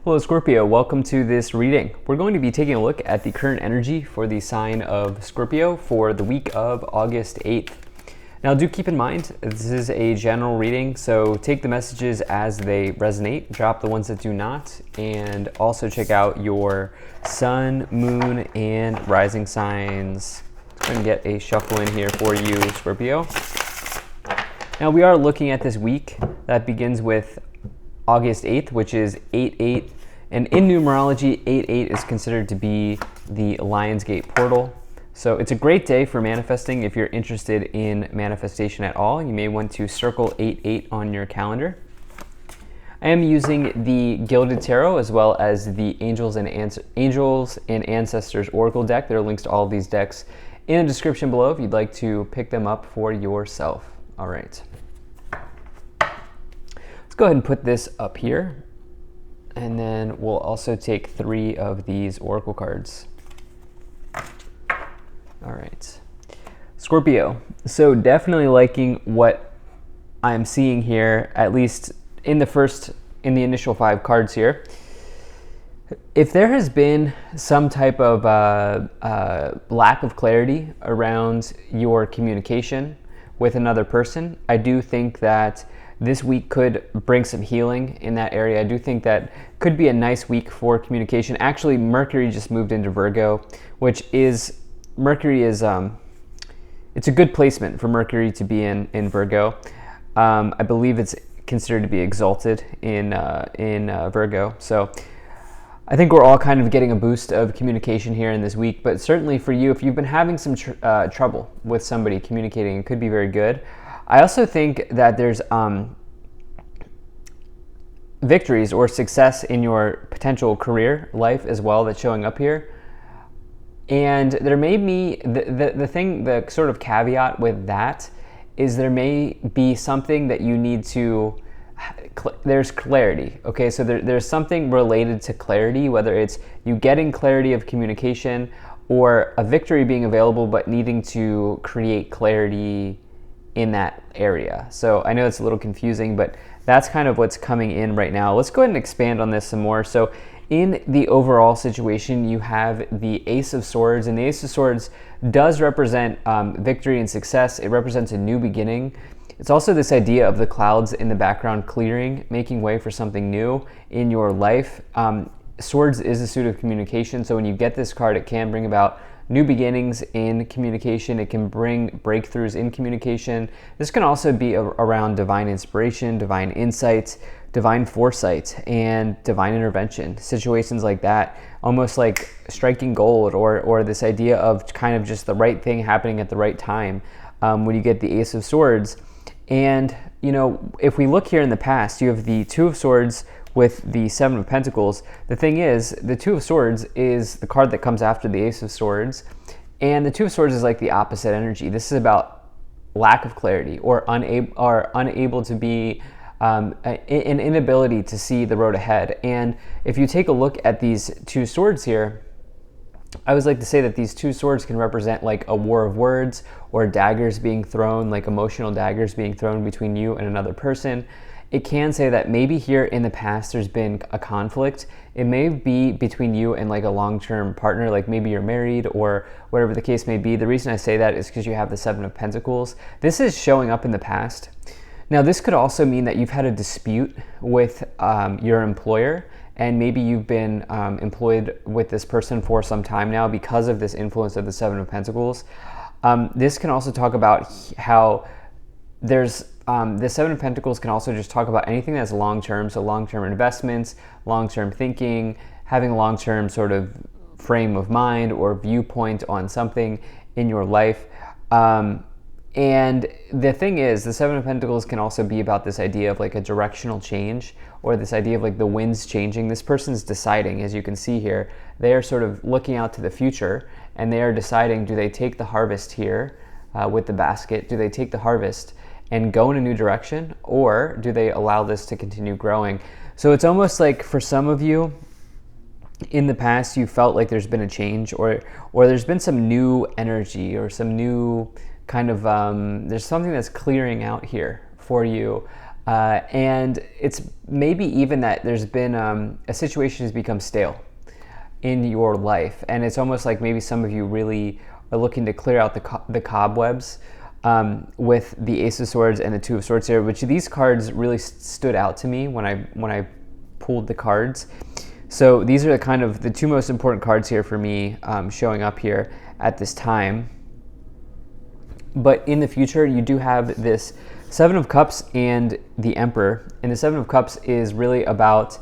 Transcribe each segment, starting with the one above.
Hello Scorpio, welcome to this reading. We're going to be taking a look at the current energy for the sign of Scorpio for the week of August 8th. Now do keep in mind, this is a general reading, so take the messages as they resonate, drop the ones that do not, and also check out your sun, moon, and rising signs. Let's go ahead and get a shuffle in here for you, Scorpio. Now we are looking at this week that begins with August 8th, which is 8-8, and in numerology, 8-8 is considered to be the Lionsgate portal. So it's a great day for manifesting. If you're interested in manifestation at all, you may want to circle 8-8 on your calendar. I am using the Gilded Tarot as well as the Angels and Ancestors Oracle deck. There are links to all of these decks in the description below if you'd like to pick them up for yourself. All right. Let's go ahead and put this up here, and then we'll also take 3 of these oracle cards. All right, Scorpio. So definitely liking what I'm seeing here, at least in the initial 5 cards here. If there has been some type of lack of clarity around your communication with another person, I do think that this week could bring some healing in that area. I do think that could be a nice week for communication. Actually, Mercury just moved into Virgo, which is, Mercury is, it's a good placement for Mercury to be in Virgo. I believe it's considered to be exalted in Virgo. So I think we're all kind of getting a boost of communication here in this week, but certainly for you, if you've been having some trouble with somebody communicating, it could be very good. I also think that there's victories or success in your potential career life as well that's showing up here. And there may be, the sort of caveat with that is there may be something that you need to, there's clarity, okay? So there's something related to clarity, whether it's you getting clarity of communication or a victory being available but needing to create clarity in that area. So I know it's a little confusing, but that's kind of what's coming in right now. Let's go ahead and expand on this some more. So in the overall situation, you have the Ace of Swords, and the Ace of Swords does represent victory and success. It represents a new beginning. It's also this idea of the clouds in the background clearing, making way for something new in your life. Swords is a suit of communication, so when you get this card, it can bring about new beginnings in communication. It can bring breakthroughs in communication. This can also be around divine inspiration, divine insight, divine foresight, and divine intervention. Situations like that, almost like striking gold, or this idea of kind of just the right thing happening at the right time when you get the Ace of Swords. And, you know, if we look here in the past, you have the Two of Swords with the Seven of Pentacles. The thing is, the Two of Swords is the card that comes after the Ace of Swords, and the Two of Swords is like the opposite energy. This is about lack of clarity or unable to be an inability to see the road ahead. And if you take a look at these two swords here, I always like to say that these two swords can represent like a war of words or daggers being thrown, like emotional daggers being thrown between you and another person. It can say that maybe here in the past there's been a conflict. It may be between you and like a long-term partner, like maybe you're married or whatever the case may be. The reason I say that is because you have the Seven of Pentacles. This is showing up in the past. Now this could also mean that you've had a dispute with your employer, and maybe you've been employed with this person for some time now because of this influence of the Seven of Pentacles. This can also talk about how there's the Seven of Pentacles can also just talk about anything that's long-term, so long-term investments, long-term thinking, having a long-term sort of frame of mind or viewpoint on something in your life. And the thing is, the Seven of Pentacles can also be about this idea of like a directional change, or this idea of like the winds changing. This person's deciding, as you can see here, they are sort of looking out to the future, and they are deciding, do they take the harvest here with the basket? Do they take the harvest and go in a new direction, or do they allow this to continue growing? So it's almost like for some of you in the past, you felt like there's been a change, or there's been some new energy or some new kind of, there's something that's clearing out here for you. And it's maybe even that there's been a situation has become stale in your life, and it's almost like maybe some of you really are looking to clear out the cobwebs with the Ace of Swords and the Two of Swords here, which these cards really stood out to me when I pulled the cards. So these are kind of the two most important cards here for me showing up here at this time. But in the future, you do have this Seven of Cups and the Emperor. And the Seven of Cups is really about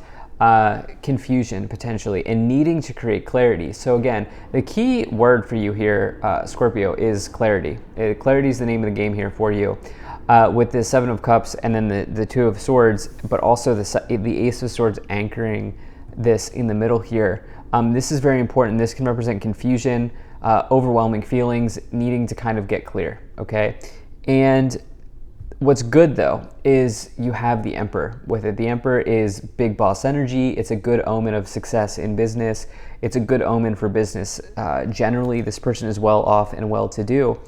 confusion, potentially, and needing to create clarity. So again, the key word for you here, Scorpio, is clarity. Clarity is the name of the game here for you. With the Seven of Cups and then the Two of Swords, but also the Ace of Swords anchoring this in the middle here. This is very important. This can represent confusion, overwhelming feelings, needing to kind of get clear, okay? And what's good though is you have the Emperor with it. The Emperor is big boss energy. It's a good omen of success in business. It's a good omen for business. Generally, this person is well off and well to do.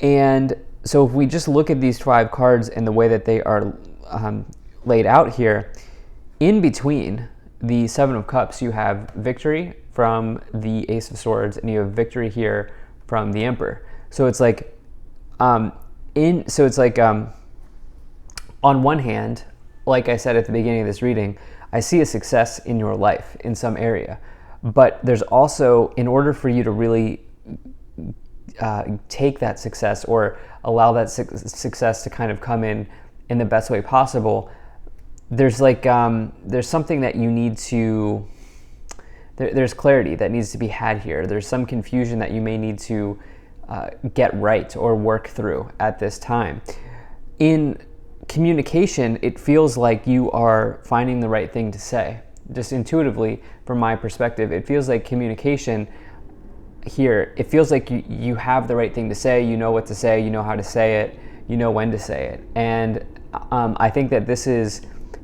And so if we just look at these 5 cards and the way that they are laid out here, in between the Seven of Cups, you have victory from the Ace of Swords, and you have victory here from the Emperor. So it's like, on one hand, like I said at the beginning of this reading, I see a success in your life in some area, but there's also, in order for you to really take that success or allow that success to kind of come in the best way possible, there's like there's something that you need to there's clarity that needs to be had here. There's some confusion that you may need to get right or work through at this time. In communication, it feels like you are finding the right thing to say. Just intuitively, from my perspective, it feels like communication here, it feels like you have the right thing to say, you know what to say, you know how to say it, you know when to say it. And I think that this is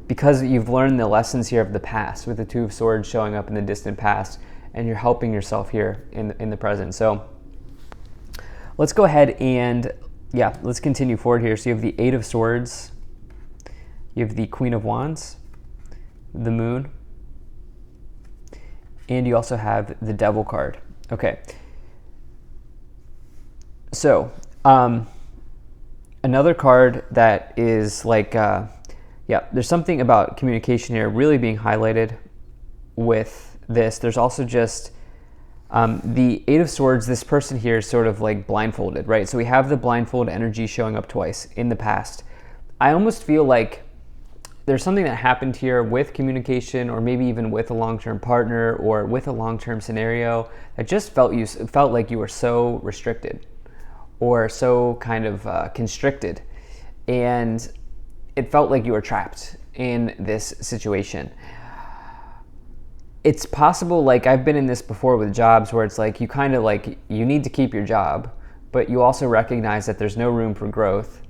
because you've learned the lessons here of the past, with the Two of Swords showing up in the distant past, and you're helping yourself here in the present. So let's go ahead and, let's continue forward here. So you have the Eight of Swords, you have the Queen of Wands, the Moon, and you also have the Devil card. Okay. So another card that is like, there's something about communication here really being highlighted with this. There's also just the Eight of Swords. This person here is sort of like blindfolded, right? So we have the blindfold energy showing up twice in the past. I almost feel like there's something that happened here with communication, or maybe even with a long-term partner or with a long-term scenario that just felt like you were so restricted or so kind of constricted, and it felt like you were trapped in this situation. It's possible, like I've been in this before with jobs, where it's like you kind of like, you need to keep your job, but you also recognize that there's no room for growth.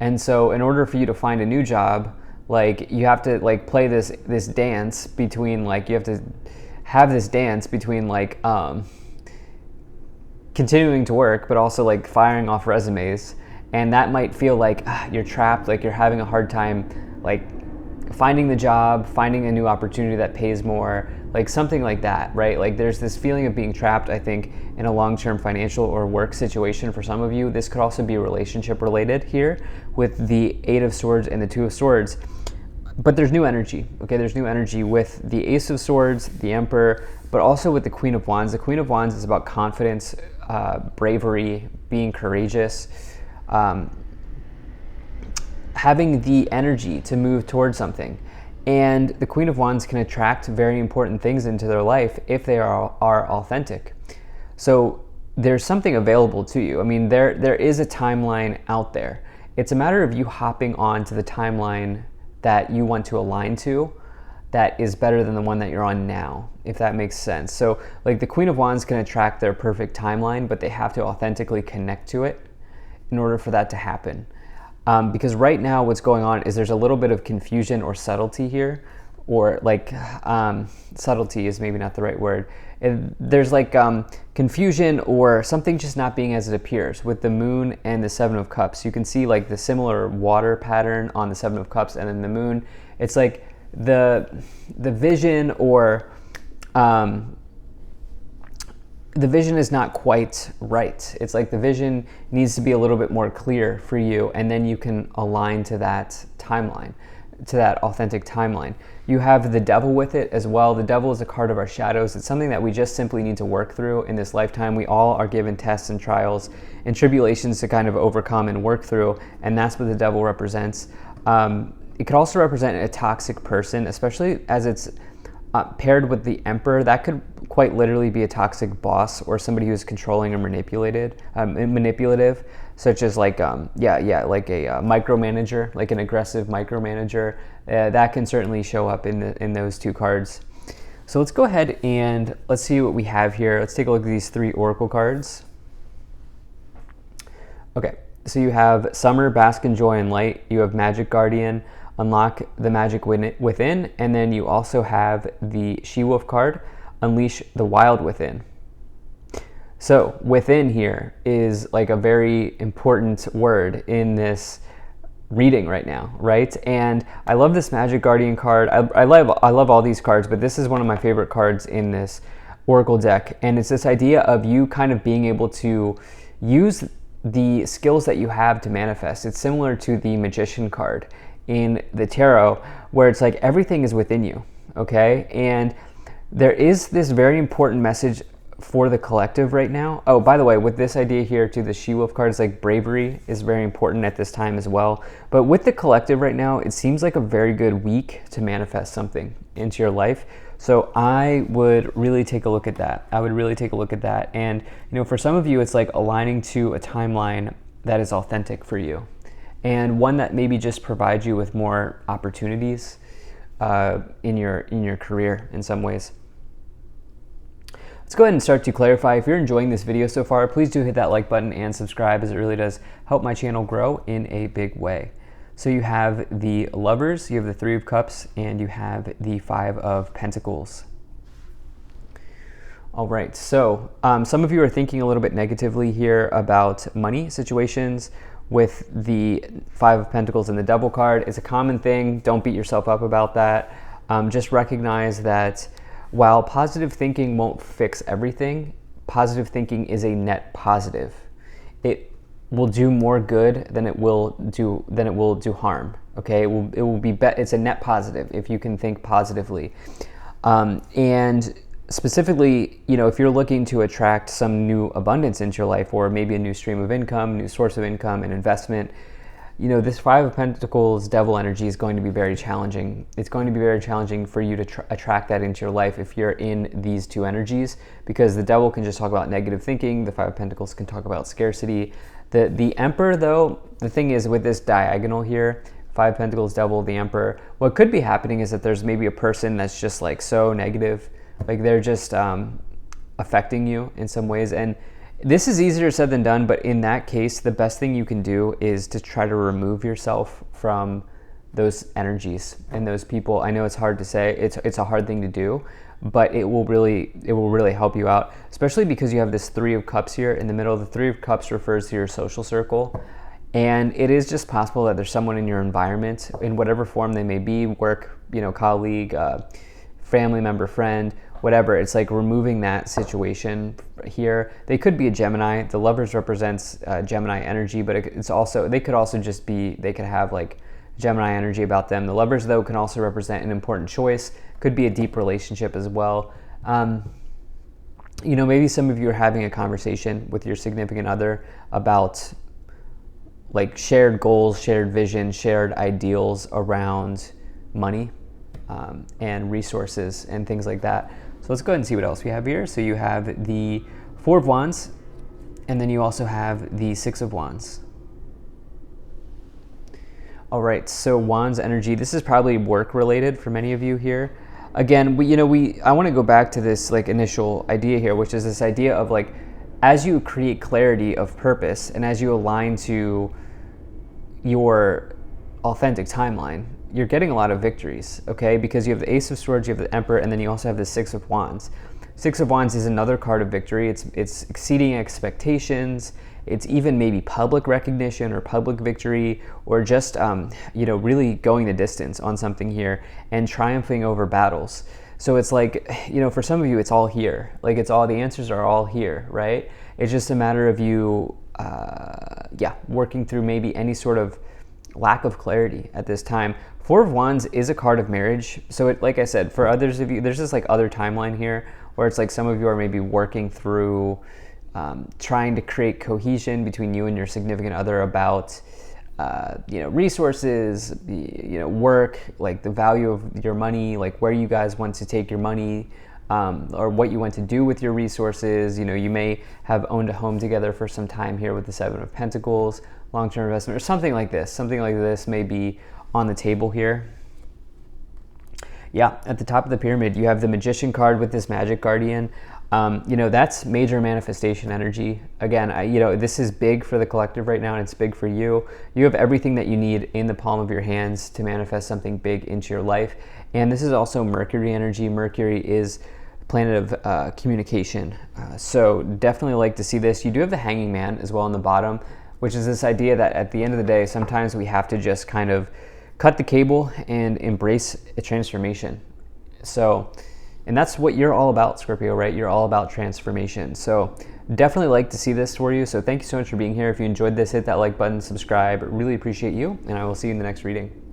And so in order for you to find a new job, like you have to like play this dance between, like you have to have this dance between like continuing to work, but also like firing off resumes. And that might feel like you're trapped, like you're having a hard time like finding the job, finding a new opportunity that pays more, like something like that, right? Like there's this feeling of being trapped, I think, in a long-term financial or work situation for some of you. This could also be relationship related here with the Eight of Swords and the Two of Swords. But there's new energy, okay? There's new energy with the Ace of Swords, the Emperor, but also with the Queen of Wands. The Queen of Wands is about confidence, bravery, being courageous, having the energy to move towards something. And the Queen of Wands can attract very important things into their life if they are authentic. So there's something available to you. I mean, there is a timeline out there. It's a matter of you hopping on to the timeline that you want to align to that is better than the one that you're on now, if that makes sense. So like the Queen of Wands can attract their perfect timeline, but they have to authentically connect to it in order for that to happen. Because right now what's going on is there's a little bit of confusion or subtlety here or like subtlety is maybe not the right word. There's like confusion or something just not being as it appears with the moon and the Seven of Cups. You can see like the similar water pattern on the Seven of Cups and then the moon. It's like the vision or the vision is not quite right. It's like the vision needs to be a little bit more clear for you, and then you can align to that timeline, to that authentic timeline. You have the devil with it as well. The devil is a card of our shadows. It's something that we just simply need to work through in this lifetime. We all are given tests and trials and tribulations to kind of overcome and work through, and that's what the devil represents. It could also represent a toxic person, especially as it's paired with the Emperor. That could quite literally be a toxic boss or somebody who's controlling or manipulative, such as like like a micromanager, like an aggressive micromanager. That can certainly show up in those two cards. So let's go ahead and let's see what we have here. Let's take a look at these 3 oracle cards. Okay, so you have Summer, Bask in Joy and Light. You have Magic Guardian, Unlock the Magic Within, and then you also have the She-Wolf card, Unleash the Wild Within. So within here is like a very important word in this reading right now, right? And I love this Magic Guardian card. I love all these cards, but this is one of my favorite cards in this Oracle deck. And it's this idea of you kind of being able to use the skills that you have to manifest. It's similar to the Magician card in the tarot, where it's like everything is within you, okay? And there is this very important message for the collective right now. Oh, by the way, with this idea here to the She-Wolf cards, like bravery is very important at this time as well. But with the collective right now, it seems like a very good week to manifest something into your life. So I would really take a look at that. And for some of you, it's like aligning to a timeline that is authentic for you, and one that maybe just provides you with more opportunities in your career in some ways. Let's go ahead and start to clarify. If you're enjoying this video so far, please do hit that like button and subscribe, as it really does help my channel grow in a big way. So you have the Lovers, you have the 3 of Cups, and you have the 5 of Pentacles. All right, so some of you are thinking a little bit negatively here about money situations with the 5 of Pentacles and the Devil card. It's a common thing. Don't beat yourself up about that. Just recognize that while positive thinking won't fix everything, positive thinking is a net positive. It will do more good than it will do harm. Okay, it's a net positive if you can think positively. And specifically, if you're looking to attract some new abundance into your life, or maybe a new stream of income, new source of income, and investment, this 5 of Pentacles devil energy is going to be very challenging. It's going to be very challenging for you to attract that into your life if you're in these 2 energies, because the devil can just talk about negative thinking. The 5 of Pentacles can talk about scarcity. The Emperor, though, the thing is with this diagonal here, 5 Pentacles, devil, the Emperor, what could be happening is that there's maybe a person that's just like so negative, like they're just affecting you in some ways. And this is easier said than done, but in that case, the best thing you can do is to try to remove yourself from those energies and those people. I know it's hard to say, it's a hard thing to do, but it will really help you out, especially because you have this 3 of Cups here in the middle. The 3 of Cups refers to your social circle, and it is just possible that there's someone in your environment, in whatever form they may be, work, colleague, family member, friend, whatever. It's like removing that situation here. They could be a Gemini. The Lovers represents Gemini energy, but they could have like Gemini energy about them. The Lovers, though, can also represent an important choice. Could be a deep relationship as well. Maybe some of you are having a conversation with your significant other about like shared goals, shared vision, shared ideals around money and resources and things like that. So let's go ahead and see what else we have here. So you have the 4 of Wands, and then you also have the 6 of Wands. All right, so Wands energy, this is probably work related for many of you here. Again, I want to go back to this like initial idea here, which is this idea of like, as you create clarity of purpose and as you align to your authentic timeline, you're getting a lot of victories, okay? Because you have the Ace of Swords, you have the Emperor, and then you also have the Six of Wands. Six of Wands is another card of victory. It's exceeding expectations. It's even maybe public recognition or public victory, or just really going the distance on something here and triumphing over battles. So it's like, for some of you, it's all here. Like the answers are all here, right? It's just a matter of you, working through maybe any sort of lack of clarity at this time. Four of Wands is a card of marriage. So like I said, for others of you, there's this like other timeline here where it's like some of you are maybe working through trying to create cohesion between you and your significant other about resources, work, like the value of your money, like where you guys want to take your money, or what you want to do with your resources. You may have owned a home together for some time here with the Seven of Pentacles, long-term investment, or something like this. Something like this may be on the table here. Yeah, at the top of the pyramid, you have the Magician card with this Magic Guardian. That's major manifestation energy. Again, this is big for the collective right now, and it's big for you. You have everything that you need in the palm of your hands to manifest something big into your life. And this is also Mercury energy. Mercury is planet of communication. So definitely like to see this. You do have the Hanging Man as well on the bottom, which is this idea that at the end of the day, sometimes we have to just kind of cut the cable and embrace a transformation. So, and that's what you're all about, Scorpio, right? You're all about transformation. So definitely like to see this for you. So thank you so much for being here. If you enjoyed this, hit that like button, subscribe. Really appreciate you, and I will see you in the next reading.